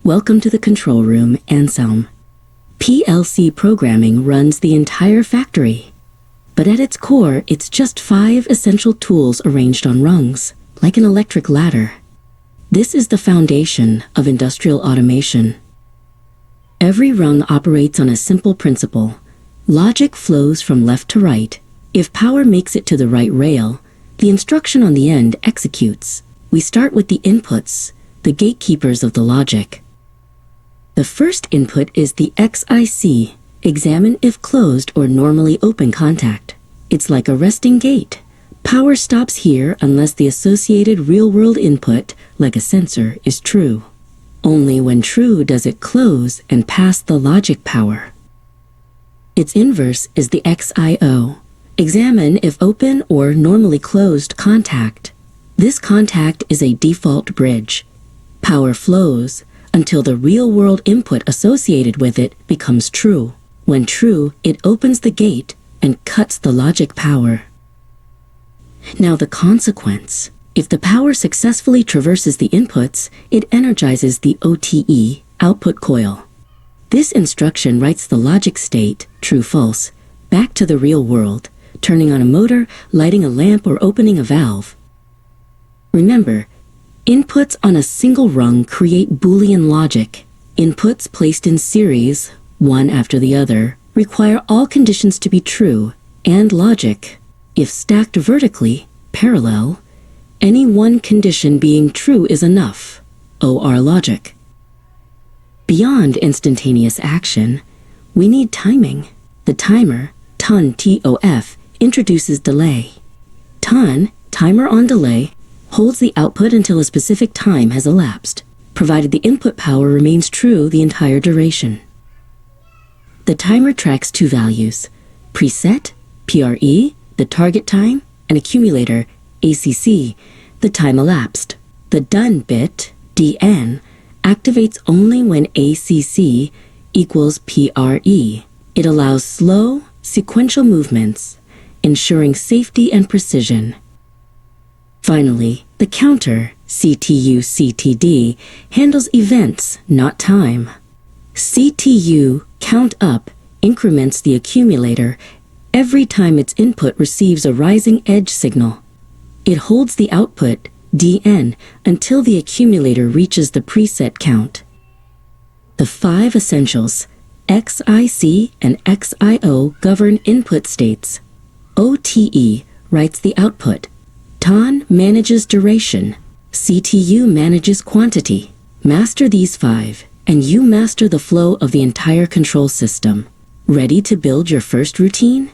Welcome to the control room, Anselm. PLC programming runs the entire factory. But at its core, it's just 5 essential tools arranged on rungs, like an electric ladder. This is the foundation of industrial automation. Every rung operates on a simple principle. Logic flows from left to right. If power makes it to the right rail, the instruction on the end executes. We start with the inputs, the gatekeepers of the logic. The first input is the XIC, examine if closed or normally open contact. It's like a resting gate. Power stops here unless the associated real-world input, like a sensor, is true. Only when true does it close and pass the logic power. Its inverse is the XIO, examine if open or normally closed contact. This contact is a default bridge. Power flows until the real-world input associated with it becomes true. When true, it opens the gate and cuts the logic power. Now the consequence. If the power successfully traverses the inputs, it energizes the OTE, output coil. This instruction writes the logic state, true-false, back to the real world, turning on a motor, lighting a lamp, or opening a valve. Remember, inputs on a single rung create Boolean logic. Inputs placed in series, one after the other, require all conditions to be true, and logic. If stacked vertically, parallel, any one condition being true is enough, OR logic. Beyond instantaneous action, we need timing. The timer, TON, T-O-F, introduces delay. TON, timer on delay, holds the output until a specific time has elapsed, provided the input power remains true the entire duration. The timer tracks 2 values, preset, PRE, the target time, and accumulator, ACC, the time elapsed. The done bit, DN, activates only when ACC equals PRE. It allows slow, sequential movements, ensuring safety and precision. Finally, the counter, CTU-CTD, handles events, not time. CTU, count up, increments the accumulator every time its input receives a rising edge signal. It holds the output, DN, until the accumulator reaches the preset count. The 5 essentials, XIC and XIO, govern input states. OTE writes the output. TON manages duration. CTU manages quantity. Master these 5, and you master the flow of the entire control system. Ready to build your first routine?